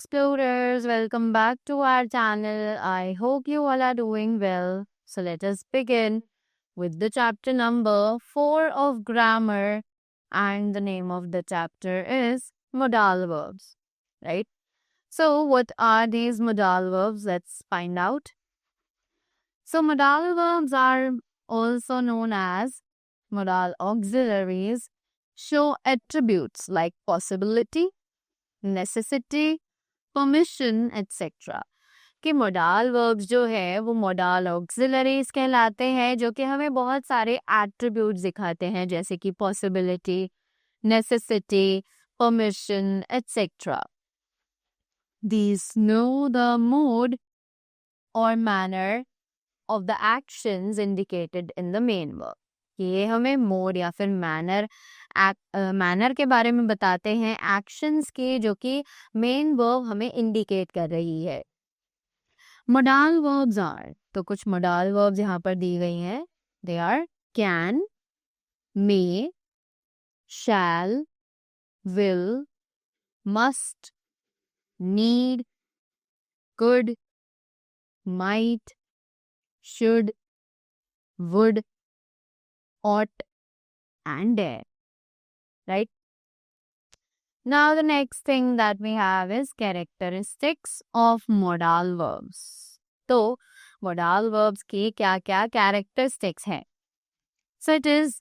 explorers, welcome back to our channel. I hope you all are doing well. So let us begin with the chapter number 4 of grammar, and the name of the chapter is modal verbs, right? So what are these modal verbs? Let's find out. So modal verbs are also known as modal auxiliaries, show attributes like possibility, necessity, permission etcetera कि modal verbs जो है वो modal auxiliaries कहलाते हैं, जो कि हमें बहुत सारे एट्रीब्यूट्स दिखाते हैं, जैसे कि possibility, necessity, permission etcetera. These know the mode or manner of the actions indicated in the main verb. ये हमें मोड या फिर मैनर के बारे में बताते हैं, एक्शंस के, जो कि मेन वर्ब हमें इंडिकेट कर रही है. मोडाल वर्ब्स आर, तो कुछ मोडाल वर्ब्स यहाँ पर दी गई हैं. They are can, may, shall, will, must, need, could, might, should, would, ought, and dare, right? Now the next thing that we have is characteristics of modal verbs. तो modal verbs के क्या क्या characteristics हैं? So it is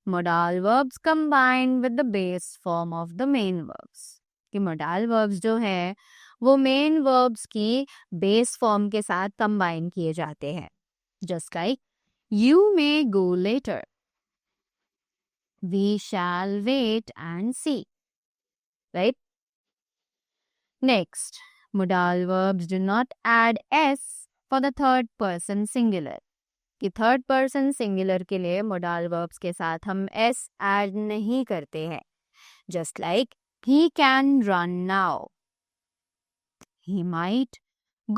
modal verbs combined with the base form of the main verbs. कि modal verbs जो है वो main verbs की base form के साथ combine किए जाते हैं. Just like you may go later. We shall wait and see. Right? Next, modal verbs do not add s for the third person singular. कि third person singular के लिए modal verbs के साथ हम s add नहीं करते हैं. Just like he can run now. He might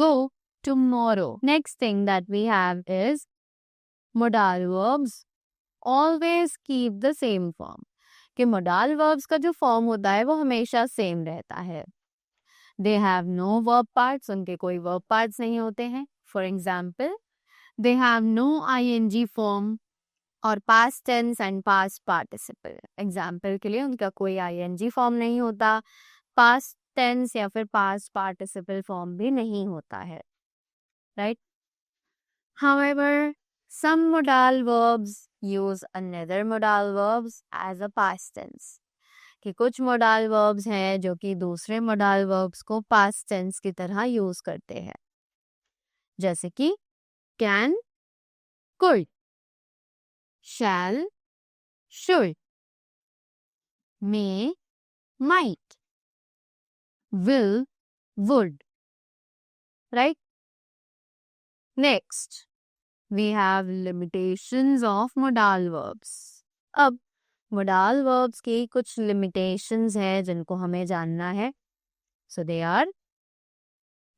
go tomorrow. Next thing that we have is modal verbs always keep the same form. कि modal verbs का जो form होता है वो हमेशा same रहता है. They have no verb parts, उनके कोई verb parts नहीं होते हैं. For example, they have no ing form और past tense and past participle. Example के लिए उनका कोई ing form नहीं होता, past tense या फिर past participle form भी नहीं होता है. Right? However, some modal verbs use another modal verbs as a past tense. कि कुछ modal verbs हैं जो कि दूसरे modal verbs को past tense की तरह यूज करते हैं. जैसे कि can, could, shall, should, may, might, will, would. Right? Next, we have limitations of modal verbs. अब modal verbs की कुछ limitations हैं जिनको हमें जानना है. So they are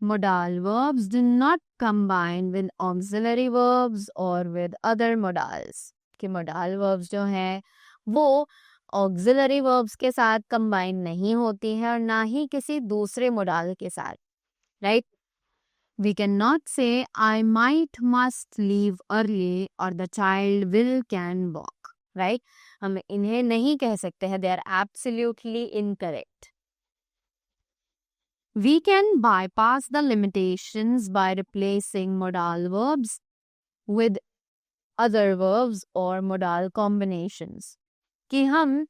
modal verbs do not combine with auxiliary verbs or with other modals. कि modal verbs जो हैं वो auxiliary verbs के साथ combine नहीं होती हैं और ना ही किसी दूसरे modal के साथ. Right? We cannot say I might must leave early or the child will can walk. Right? हम इन्हें नहीं कह सकते हैं. They are absolutely incorrect. We can bypass the limitations by replacing modal verbs with other verbs or modal combinations. कि हम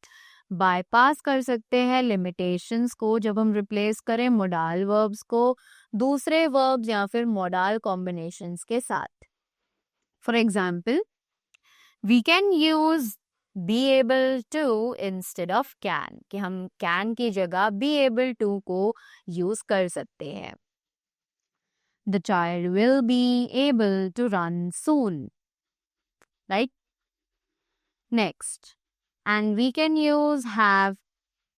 bypass कर सकते हैं limitations को जब हम replace करें modal verbs को दूसरे verbs या फिर modal combinations के साथ. For example, we can use be able to instead of can. कि हम can की जगह be able to को use कर सकते हैं. The child will be able to run soon. Right? Next, and we can use have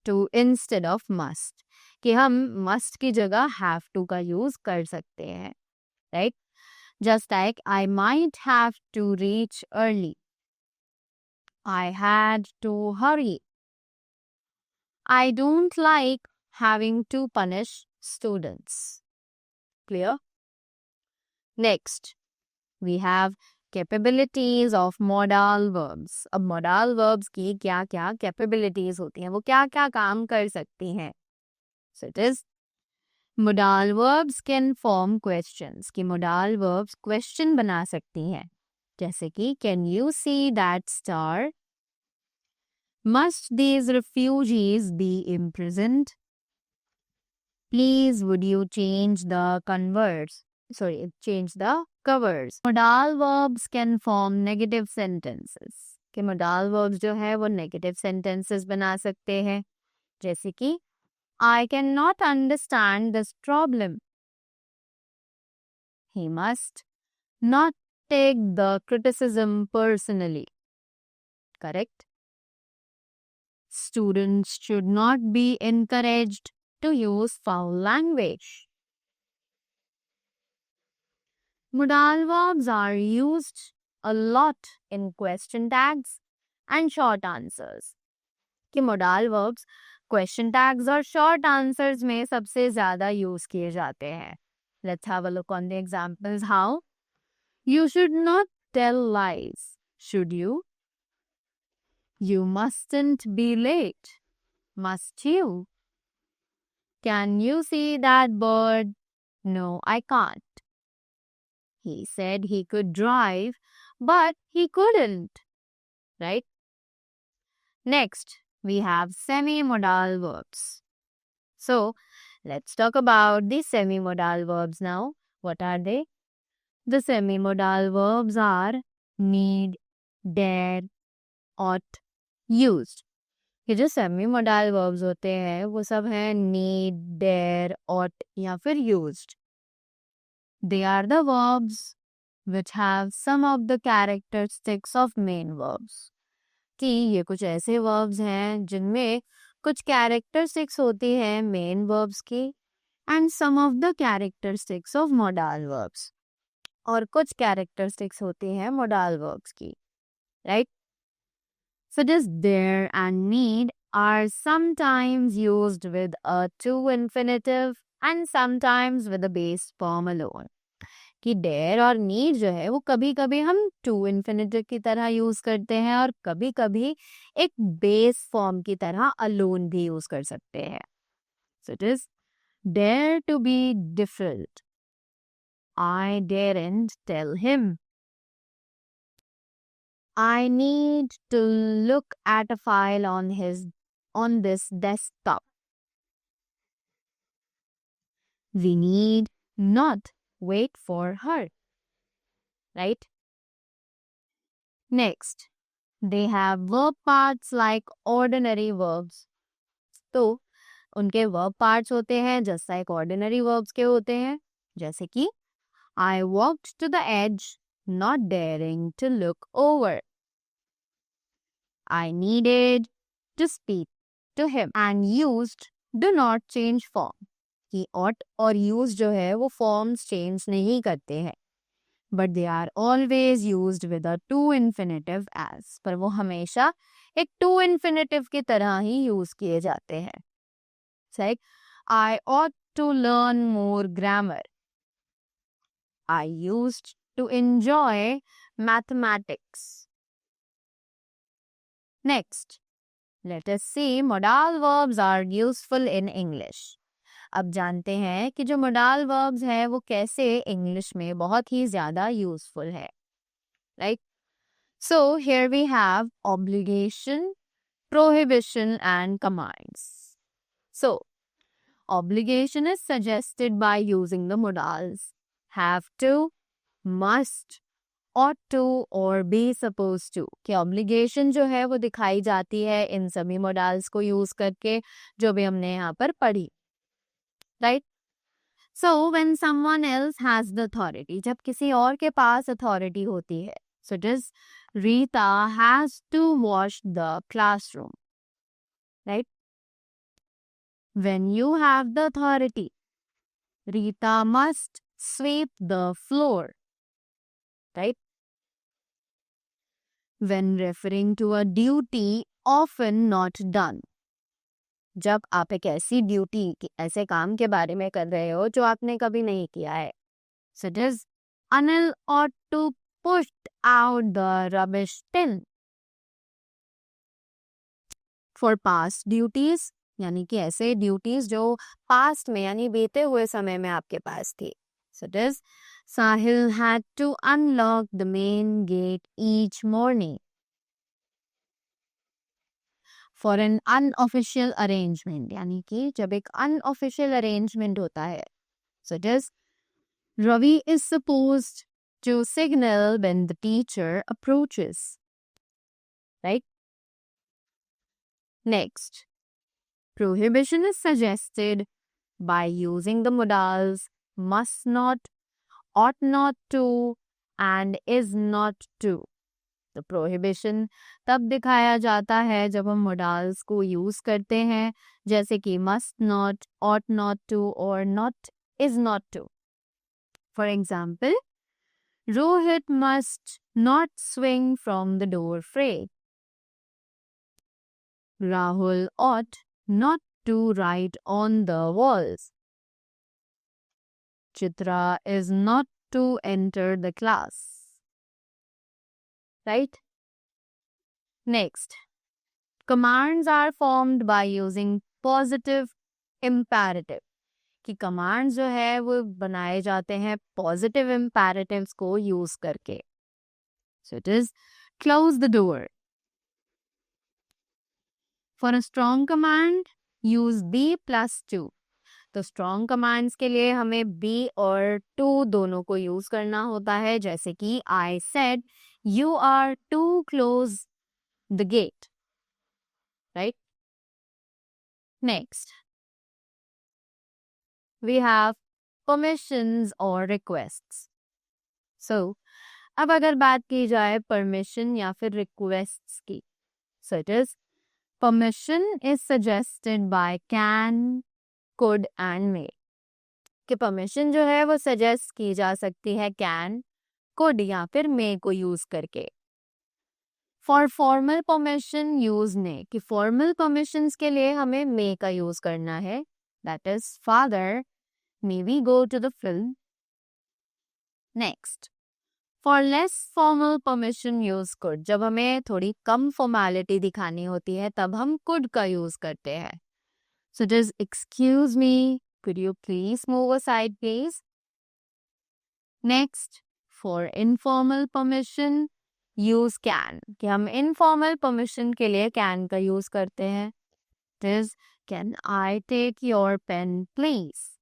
to instead of must. कि हम must की जगह have to का use कर सकते हैं. Right? Just like I might have to reach early. I had to hurry. I don't like having to punish students. Clear? Next, we have capabilities of modal verbs. अब modal verbs की क्या क्या capabilities होती हैं, वो क्या क्या काम कर सकती हैं. So it is modal verbs can form questions. कि modal verbs question बना सकती हैं. जैसे कि can you see that star? Must these refugees be imprisoned? Please would you change the change the covers. Modal verbs can form negative sentences. कि modal verbs जो है वो negative sentences बना सकते हैं. जैसे कि I cannot understand this problem. He must not take the criticism personally. Correct? Students should not be encouraged to use foul language. Modal verbs are used a lot in question tags and short answers. कि modal verbs question tags और short answers में सबसे ज़्यादा use किए जाते हैं. Let's have a look on the examples. How? You should not tell lies, should you? You mustn't be late, must you? Can you see that bird? No, I can't. He said he could drive, but he couldn't. Right? Next, we have semi-modal verbs. So, let's talk about the semi-modal verbs now. What are they? The semi-modal verbs are need, dare, ought, used. ये जो semi-modal verbs होते हैं वो सब हैं need, dare, ought या फिर used. They are the verbs which have some of the characteristics of main verbs. कि ये कुछ ऐसे verbs हैं जिनमें कुछ characteristics होती हैं main verbs की and some of the characteristics of modal verbs. और कुछ characteristics होती हैं modal verbs की. Right? So this there and need are sometimes used with a to infinitive and sometimes with the base form alone. कि dare और need जो है वो कभी कभी हम to infinitive की तरह यूज करते हैं और कभी कभी एक base form की तरह alone भी यूज कर सकते हैं. So it is dare to be different. I daren't tell him. I need to look at a file on this desktop. We need not wait for her. Right? Next, they have verb parts like ordinary verbs. तो उनके verb parts होते हैं जैसा एक ordinary verbs के होते हैं. जैसे कि I walked to the edge, not daring to look over. I needed to speak to him and used do not change form. कि ought और use जो है वो forms change नहीं करते हैं. But they are always used with a to infinitive as. पर वो हमेशा एक to infinitive की तरह ही use किए जाते हैं. It's like, I ought to learn more grammar. I used to enjoy mathematics. Next, let us see modal verbs are useful in English. अब जानते हैं कि जो modal verbs है वो कैसे English में बहुत ही ज़्यादा useful है. Right? So here we have obligation, prohibition and commands. So obligation is suggested by using the modals have to, must, ought to or be supposed to. कि obligation जो है वो दिखाई जाती है इन सभी modals को use करके जो भी हमने यहाँ पर पढ़ी. Right? So when someone else has the authority, जब किसी और के पास authority होती है, so it is Rita has to wash the classroom. Right? When you have the authority, Rita must sweep the floor. Right? When referring to a duty often not done, जब आप एक ऐसी ड्यूटी, ऐसे काम के बारे में कर रहे हो जो आपने कभी नहीं किया है. So it is Anil ought to push out the rubbish tin. For past duties, यानी कि ऐसे ड्यूटीज जो पास्ट में यानी बीते हुए समय में आपके पास थी. So it is Sahil had to unlock the main gate each morning. For an unofficial arrangement, यानी कि जब एक unofficial arrangement होता है. So it is Ravi is supposed to signal when the teacher approaches. Right? Next, prohibition is suggested by using the modals must not, ought not to, and is not to. तो prohibition तब दिखाया जाता है जब हम modals को use करते हैं, जैसे कि must not, ought not to और not, is not to. For example, Rohit must not swing from the door frame. Rahul ought not to write on the walls. Chitra is not to enter the class. Right? Next, commands are formed by using positive imperative. कि commands जो है वो बनाए जाते हैं positive imperatives को use करके. So it is close the door. For a strong command, use be plus to. तो strong commands के लिए हमें be और to दोनों को use करना होता है, जैसे कि I said you are too close the gate. Right? Next, we have permissions or requests. So, अब अगर बात की जाए permission या फिर requests की. So it is permission is suggested by can, could and may. कि permission जो है वो suggest की जा सकती है can, could या फिर may को use करके. For formal permission use ने, कि formal permissions के लिए हमें may का use करना है. That is, father, may we go to the film? Next, for less formal permission use could. जब हमें थोड़ी कम formality दिखानी होती है तब हम could का use करते हैं. So just excuse me, could you please move aside please? Next, for informal permission use can. कि हम informal permission के लिए can का use करते हैं. It is, can I take your pen please?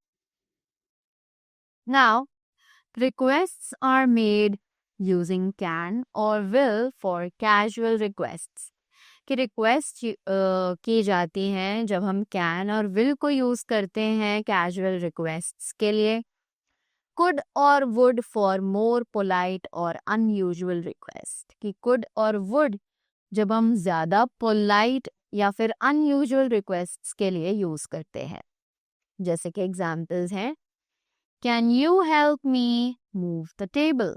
Now, requests are made using can or will for casual requests. कि request की जाती हैं जब हम can और will को use करते हैं casual requests के लिए. Could और would for more polite और unusual request. कि could और would जब हम ज़्यादा polite या फिर unusual requests के लिए use करते हैं. जैसे कि examples हैं, can you help me move the table?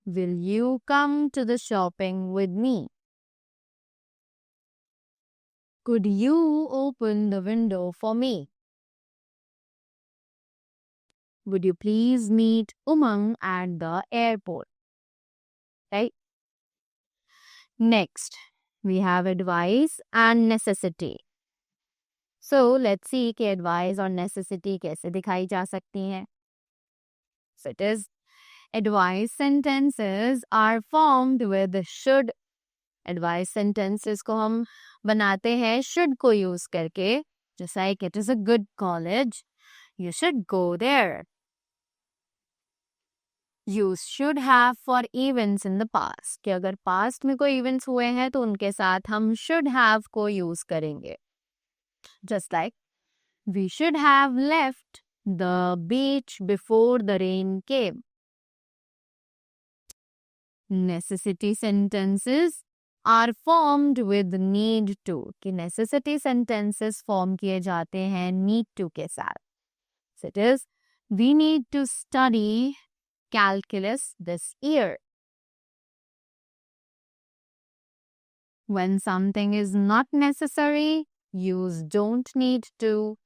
Will you come to the shopping with me? Could you open the window for me? Would you please meet Umang at the airport? Right? Next, we have advice and necessity. So, let's see कि advice और necessity कैसे दिखाई जा सकती हैं. So, it is, advice sentences are formed with should. Advice sentences को हम बनाते हैं should को use करके. Just like it is a good college, you should go there. Use should have for events in the past. कि अगर past में कोई events हुए हैं तो उनके साथ हम should have को use करेंगे. Just like, we should have left the beach before the rain came. Necessity sentences are formed with need to. कि necessity sentences form किए जाते हैं need to के साथ. So it is, we need to study calculus this year. When something is not necessary, use don't need to,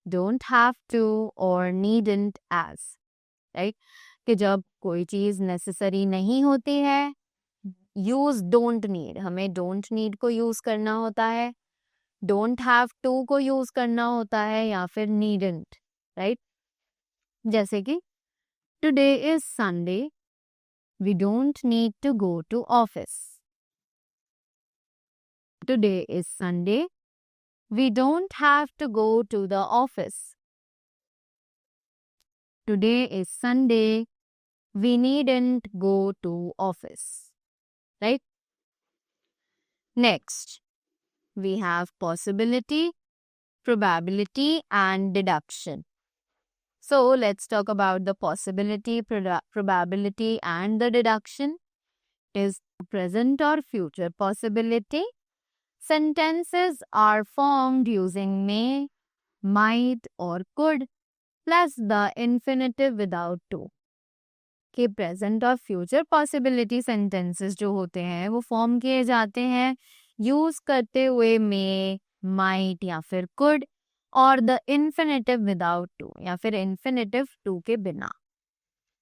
don't have to or needn't as. Right? कि जब कोई चीज necessary नहीं होती है, यूज डोंट नीड, हमें डोंट नीड को use करना होता है, डोंट हैव टू को यूज करना होता है, या फिर नीडंट. राइट? जैसे कि today is Sunday, we don't need to go to office. Today is Sunday, we don't have to go to the office. Today is Sunday, we needn't go to office. Right? Next, we have possibility, probability, and deduction. So let's talk about the possibility, probability, and the deduction. Is present or future possibility. Sentences are formed using may, might, or could plus the infinitive without to. कि present और future possibility sentences जो होते हैं वो form किए जाते हैं use करते हुए मे, माइट या फिर कुड, और द इन्फिनेटिव विदाउट टू या फिर इन्फिनेटिव टू के बिना.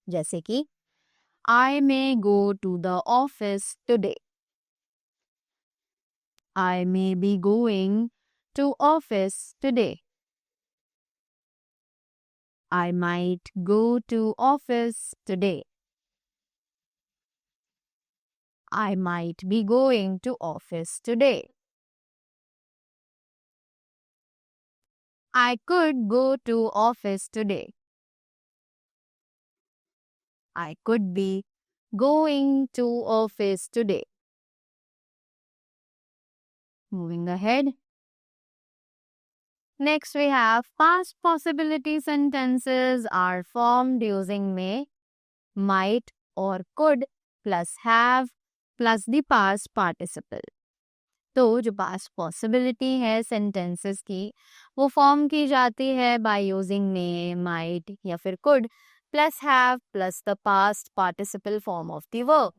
जैसे कि I may go to the office today. I may be going to office today. I might go to office today. I might be going to office today. I could go to office today. I could be going to office today. Moving ahead. Next, we have past possibility sentences are formed using may, might, or could plus have plus the past participle. तो जो past possibility है sentences की वो form की जाती है by using may, might या फिर could plus have plus the past participle form of the verb.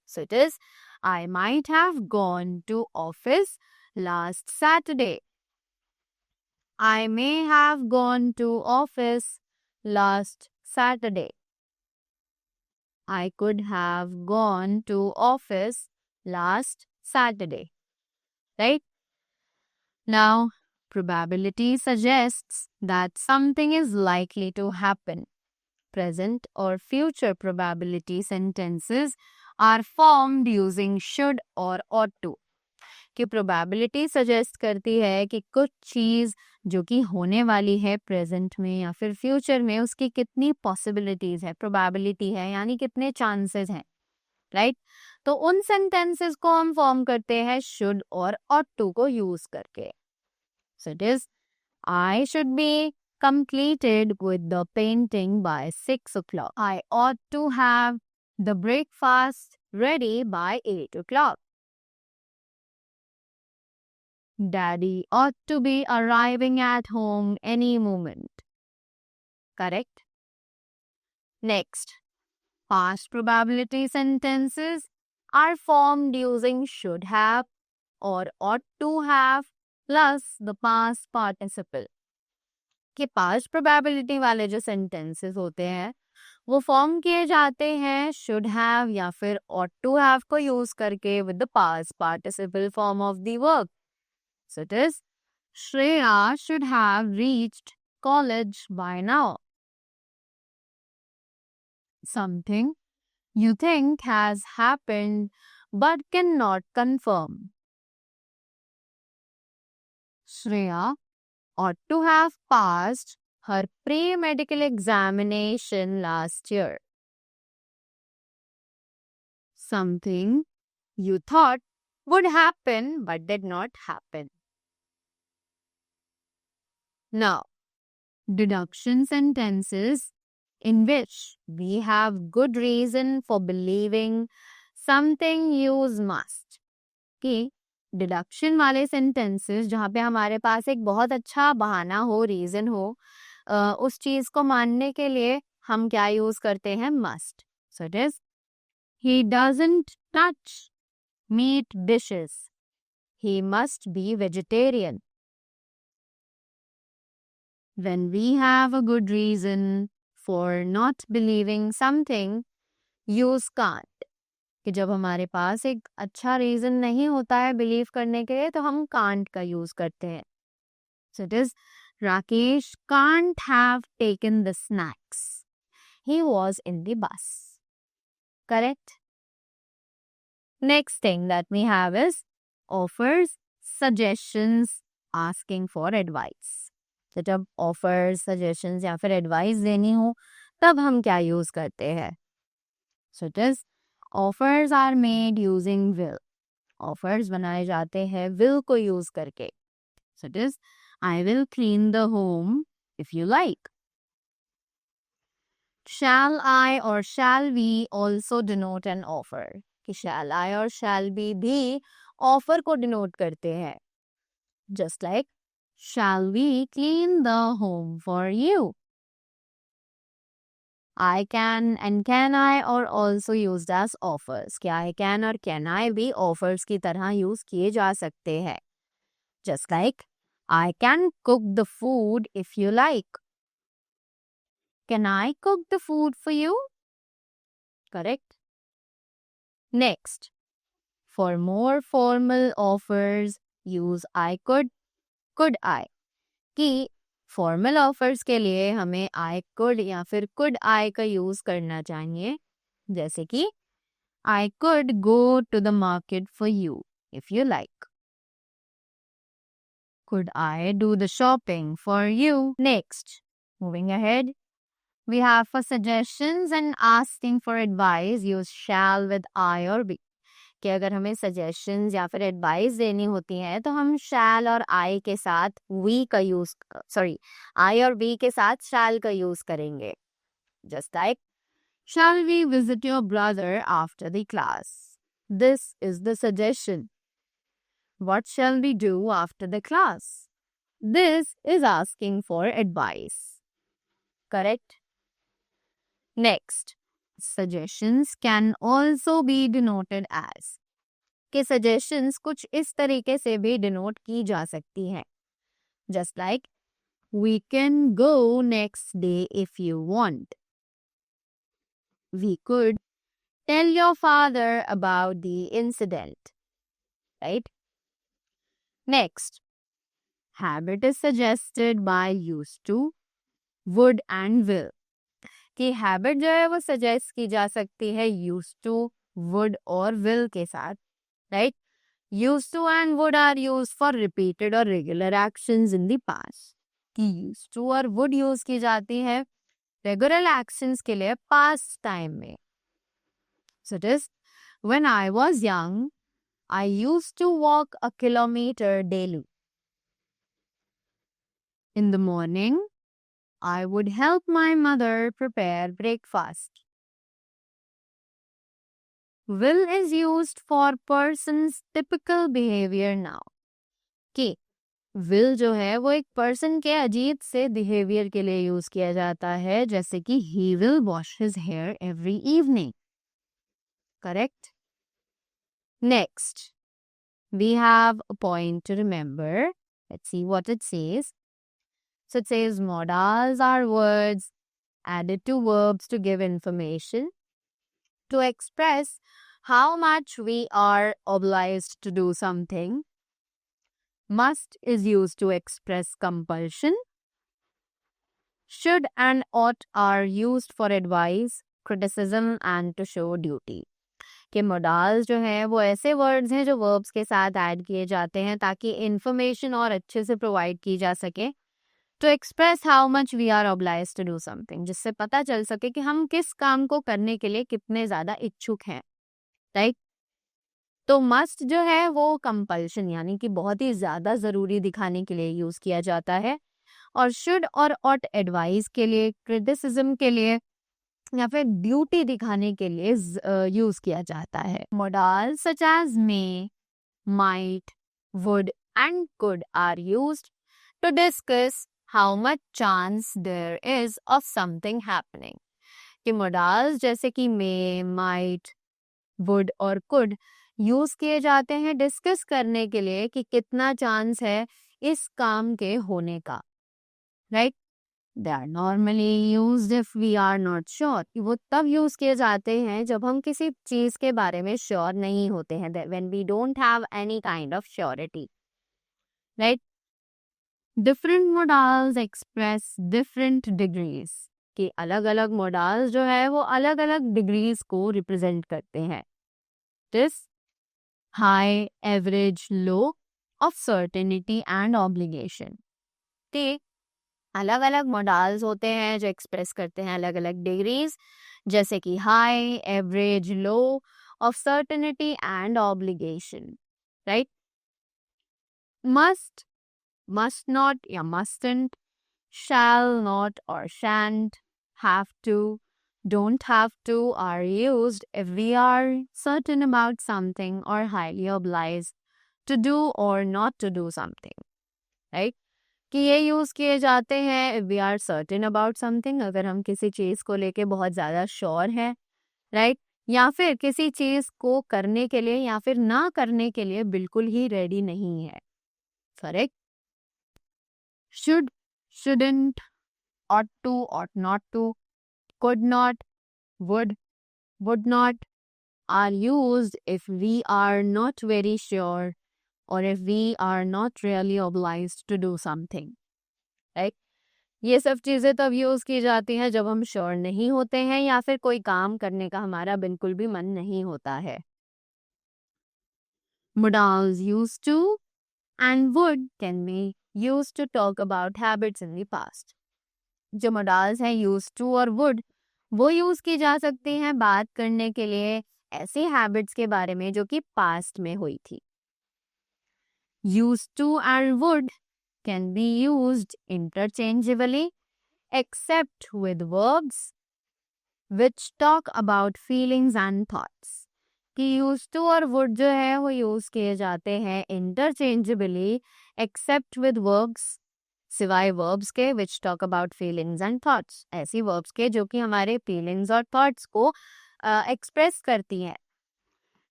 So it is, I might have gone to office last Saturday. I may have gone to office last Saturday. I could have gone to office last Saturday. Right? Now, probability suggests that something is likely to happen. Present or future probability sentences are formed using should or ought to. कि probability suggest करती है कि कुछ चीज जो कि होने वाली है प्रेजेंट में या फिर फ्यूचर में उसकी कितनी पॉसिबिलिटीज है, प्रोबेबिलिटी है यानी कितने चांसेस हैं. राइट? तो उन सेंटेंसेस को हम फॉर्म करते हैं शुड और ऑट टू को यूज करके. सो it is, I should be completed with the painting by 6 o'clock. I ought to have the breakfast ready by 8 o'clock. Daddy ought to be arriving at home any moment. Correct? Next, past probability sentences are formed using should have or ought to have plus the past participle. कि past probability वाले जो sentences होते हैं वो form किए जाते हैं should have या फिर ought to have को यूज करके with the past participle form of the verb. So it is, Shreya should have reached college by now. Something you think has happened but cannot confirm. Shreya ought to have passed her pre-medical examination last year. Something you thought would happen but did not happen. Now, deduction sentences in which we have good reason for believing something use must. कि deduction वाले sentences जहाँ पे हमारे पास एक बहुत अच्छा बहाना हो, रीजन हो उस चीज को मानने के लिए हम क्या यूज करते हैं? Must. So it is, he doesn't touch meat dishes he must be vegetarian. When we have a good reason for not believing something, use can't. कि जब हमारे पास एक अच्छा रीजन नहीं होता है बिलीव करने के लिए तो हम कांट का यूज करते हैं. So it is Rakesh can't have taken the snacks. He was in the bus. Correct? Next thing that we have is offers, suggestions, asking for advice. तो जब offers, suggestions या फिर advice देनी हो तब हम क्या यूज करते हैं? So it is offers are made using will. Offers बनाए जाते हैं will को यूज करके. So it is I will clean the home if you like. Shall I or shall we also denote an offer. कि shall I और shall be भी offer को denote करते हैं. Just like shall we clean the home for you. I can and can I are also used as offers. कि I can और can I भी offers की तरह यूज किए जा सकते हैं. Just like I can cook the food if you like. Can I cook the food for you? Correct. Next, for more formal offers, use I could I. कि formal offers के लिए हमें I could या फिर could I का use करना चाहिए. जैसे कि I could go to the market for you if you like. Could I do the shopping for you? Next, moving ahead, we have for suggestions and asking for advice, use shall with I or be. कि अगर हमें suggestions या फिर advice देनी होती है तो हम shall और I के साथ we का यूज I और we के साथ shall का यूज करेंगे. Just like, shall we visit your brother after the class? This is the suggestion. What shall we do after the class? This is asking for advice. Correct? Next, suggestions can also be denoted as. कि suggestions कुछ इस तरीके से भी denote की जा सकती हैं. Just like, we can go next day if you want. We could tell your father about the incident. Right? Next, habit is suggested by used to, would and will. कि habit जो है वो suggest की जा सकती है used to, would और will के साथ. Right? Used to and would are used for repeated or regular actions in the past. कि used to और would use की जाती है regular actions के लिए past time में. So it is, when I was young, I used to walk a kilometer daily. In the morning, I would help my mother prepare breakfast. Will is used for person's typical behavior now. कि will जो है वो एक person के अजीब से behavior के लिए use किया जाता है, जैसे कि he will wash his hair every evening. Correct? Next, we have a point to remember. Let's see what it says. So it says modals are words added to verbs to give information, to express how much we are obliged to do something. Must is used to express compulsion. Should and ought are used for advice, criticism and to show duty. कि modals जो है वो ऐसे words हैं जो verbs के साथ add किए जाते हैं ताकि information और अच्छे से provide की जा सके. To express how much we are obliged to do something, जिससे पता चल सके कि हम किस काम को करने के लिए कितने ज़्यादा इच्छुक हैं. Right? तो must जो है वो compulsion यानी कि बहुत ही ज़्यादा ज़रूरी दिखाने के लिए यूज़ किया जाता है. और should और ought advice के लिए, criticism के लिए या फिर ड्यूटी दिखाने के लिए यूज किया जाता है. Modals such as may, might, would and could are used to discuss how much chance there is of something happening. कि modals जैसे कि may, might, would और could यूज किए जाते हैं डिस्कस करने के लिए कि कितना चांस है इस काम के होने का, right. They are normally used if we are not sure. वो तब यूज किए जाते हैं जब हम किसी चीज के बारे में श्योर नहीं होते हैं, when we don't have any kind of surety, right. Different modals express different degrees, कि अलग अलग मोडाल्स जो है वो अलग अलग डिग्रीज को रिप्रेजेंट करते हैं। This high, average, low of certainty and obligation. ठीक, अलग अलग मोडाल्स होते हैं जो एक्सप्रेस करते हैं अलग अलग डिग्रीज, जैसे कि high, average, low of certainty and obligation, right. Must, must not या mustn't, shall not or shan't, have to, don't have to are used if we are certain about something or highly obliged to do or not to do something, right? कि ये use किए जाते हैं if we are certain about something, अगर हम किसी चीज को लेके बहुत ज्यादा श्योर हैं, राइट, या फिर किसी चीज को करने के लिए या फिर ना करने के लिए बिल्कुल ही रेडी नहीं है, correct. should, shouldn't, ought to, ought not to, could not, would not are used if we are not very sure or if we are not really obliged to do something, right? ये सब चीजें तब use की जाती हैं जब हम sure नहीं होते हैं या फिर कोई काम करने का हमारा बिल्कुल भी मन नहीं होता है। Modals used to and would can be used to talk about habits in the past. जो modals हैं used to और would, वो यूज की जा सकती हैं बात करने के लिए ऐसी हैबिट्स के बारे में जो कि पास्ट में हुई थी। Used to and would can be used interchangeably except with verbs which talk about feelings and thoughts. कि used to और would जो है वो यूज किए जाते हैं interchangeably except with verbs, सिवाय verbs के which talk about feelings and thoughts, ऐसी verbs के जो कि हमारे feelings और thoughts को express करती हैं,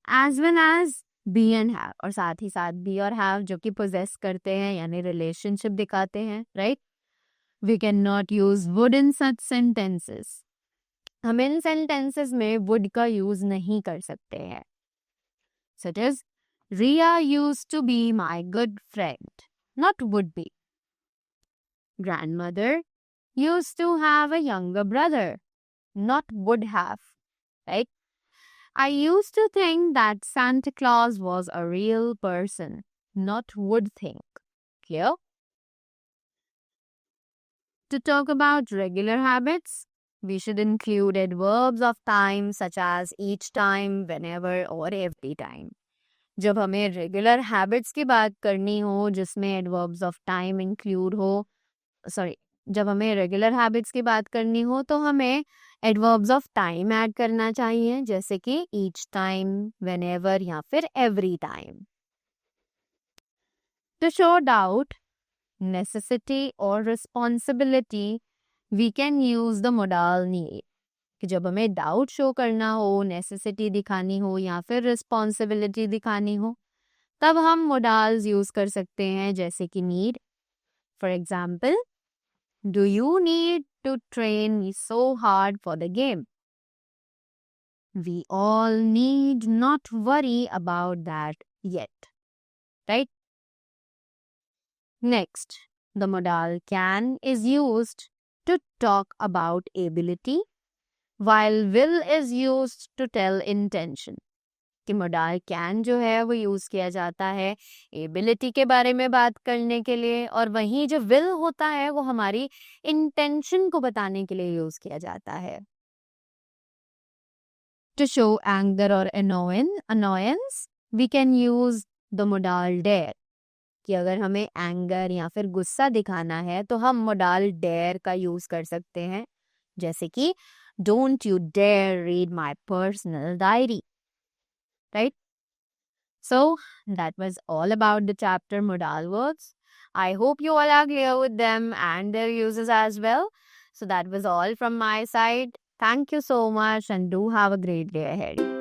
as well as be and have, और साथ ही साथ be और have जो कि possess करते हैं यानी relationship दिखाते हैं, right? We cannot use would in such sentences. हम इन sentences में would का use नहीं कर सकते हैं, such as Ria used to be my good friend, not would be. Grandmother used to have a younger brother, not would have, right? I used to think that Santa Claus was a real person, not would think. Clear? To talk about regular habits, we should include adverbs of time such as each time, whenever or every time. जब हमें regular habits की बात करनी हो जिसमें adverbs of time include हो, sorry, जब हमें रेगुलर हैबिट्स की बात करनी हो तो हमें एडवर्ब्स ऑफ टाइम ऐड करना चाहिए, जैसे कि ईच टाइम, व्हेनेवर या फिर every time. To show doubt, necessity और responsibility, we can use the modal need. कि जब हमें डाउट शो करना हो, नेसेसिटी दिखानी हो या फिर रिस्पॉन्सिबिलिटी दिखानी हो, तब हम मोडाल्स यूज कर सकते हैं, जैसे कि need. For example, do you need to train so hard for the game? We all need not worry about that yet, right? Next, the modal can is used to talk about ability, while will is used to tell intention. कि modal can जो है वो use किया जाता है ability के बारे में बात करने के लिए, और वहीं जो विल होता है वो हमारी इंटेंशन को बताने के लिए यूज किया जाता है। टू शो एंगर और annoyance, we can use the modal dare. कि अगर हमें एंगर या फिर गुस्सा दिखाना है तो हम मोडाल डेयर का यूज कर सकते हैं, जैसे कि don't you dare read my personal diary, right? So that was all about the chapter modal verbs. I hope you all are clear with them and their uses as well. So that was all from my side. Thank you so much and do have a great day ahead.